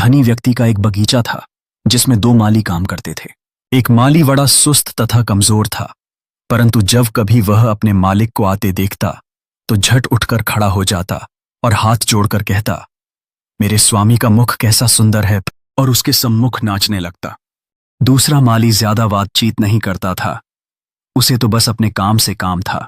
धनी व्यक्ति का एक बगीचा था जिसमें 2 माली काम करते थे। एक माली बड़ा सुस्त तथा कमजोर था, परंतु जब कभी वह अपने मालिक को आते देखता तो झट उठकर खड़ा हो जाता और हाथ जोड़कर कहता, मेरे स्वामी का मुख कैसा सुंदर है, और उसके सम्मुख नाचने लगता। दूसरा माली ज्यादा बातचीत नहीं करता था, उसे तो बस अपने काम से काम था,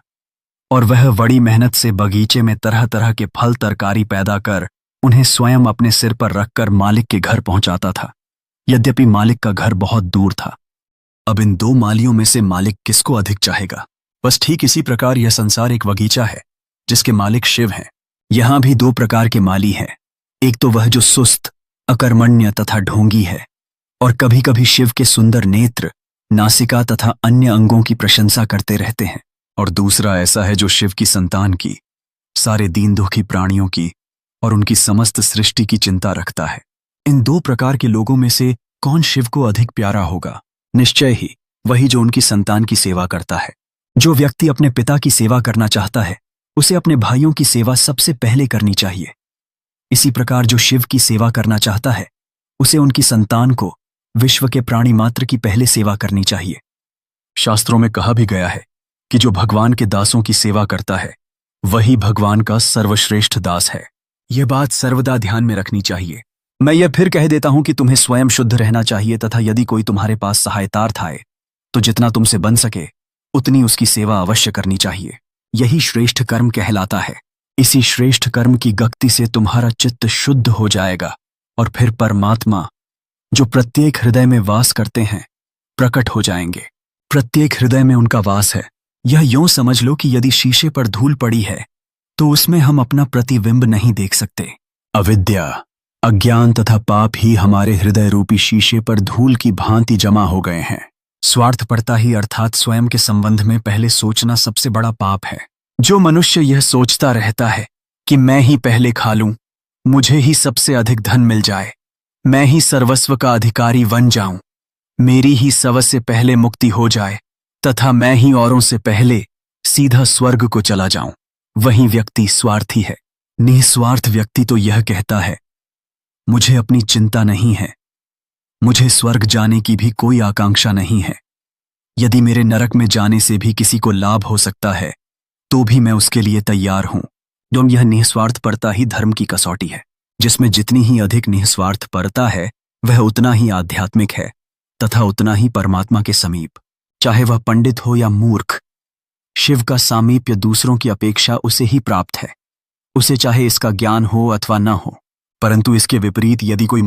और वह बड़ी मेहनत से बगीचे में तरह तरह के फल तरकारी पैदा कर उन्हें स्वयं अपने सिर पर रखकर मालिक के घर पहुंचाता था। यद्यपि मालिक का घर बहुत दूर था। अब इन 2 मालियों में से मालिक किसको अधिक चाहेगा? बस ठीक इसी प्रकार यह संसार एक बगीचा है जिसके मालिक शिव हैं। यहां भी 2 प्रकार के माली हैं। एक तो वह जो सुस्त, अकर्मण्य तथा ढोंगी है और कभी कभी शिव के सुंदर नेत्र, नासिका तथा अन्य अंगों की प्रशंसा करते रहते हैं, और दूसरा ऐसा है जो शिव की संतान की, सारे दीन दुखी प्राणियों की और उनकी समस्त सृष्टि की चिंता रखता है। इन 2 प्रकार के लोगों में से कौन शिव को अधिक प्यारा होगा? निश्चय ही वही जो उनकी संतान की सेवा करता है। जो व्यक्ति अपने पिता की सेवा करना चाहता है उसे अपने भाइयों की सेवा सबसे पहले करनी चाहिए। इसी प्रकार जो शिव की सेवा करना चाहता है उसे उनकी संतान को, विश्व के प्राणी मात्र की पहले सेवा करनी चाहिए। शास्त्रों में कहा भी गया है कि जो भगवान के दासों की सेवा करता है वही भगवान का सर्वश्रेष्ठ दास है। यह बात सर्वदा ध्यान में रखनी चाहिए। मैं यह फिर कह देता हूं कि तुम्हें स्वयं शुद्ध रहना चाहिए, तथा यदि कोई तुम्हारे पास सहायतार्थ आए तो जितना तुमसे बन सके उतनी उसकी सेवा अवश्य करनी चाहिए। यही श्रेष्ठ कर्म कहलाता है। इसी श्रेष्ठ कर्म की गति से तुम्हारा चित्त शुद्ध हो जाएगा और फिर परमात्मा जो प्रत्येक हृदय में वास करते हैं प्रकट हो जाएंगे। प्रत्येक हृदय में उनका वास है। यह यूं समझ लो कि यदि शीशे पर धूल पड़ी है तो उसमें हम अपना प्रतिबिंब नहीं देख सकते। अविद्या, अज्ञान तथा पाप ही हमारे हृदय रूपी शीशे पर धूल की भांति जमा हो गए हैं। स्वार्थपरता ही अर्थात स्वयं के संबंध में पहले सोचना सबसे बड़ा पाप है। जो मनुष्य यह सोचता रहता है कि मैं ही पहले खा लूं, मुझे ही सबसे अधिक धन मिल जाए, मैं ही सर्वस्व का अधिकारी बन जाऊं, मेरी ही सबसे पहले मुक्ति हो जाए तथा मैं ही औरों से पहले सीधा स्वर्ग को चला जाऊं, वही व्यक्ति स्वार्थी है। निस्वार्थ व्यक्ति तो यह कहता है, मुझे अपनी चिंता नहीं है, मुझे स्वर्ग जाने की भी कोई आकांक्षा नहीं है। यदि मेरे नरक में जाने से भी किसी को लाभ हो सकता है तो भी मैं उसके लिए तैयार हूं। एवं यह निस्वार्थपरता ही धर्म की कसौटी है, जिसमें जितनी ही अधिक निस्वार्थपरता है वह उतना ही आध्यात्मिक है तथा उतना ही परमात्मा के समीप। चाहे वह पंडित हो या मूर्ख, शिव का सामीप्य दूसरों की अपेक्षा उसे ही प्राप्त है। उसे चाहे इसका ज्ञान हो अथवा न हो, परंतु इसके विपरीत यदि कोई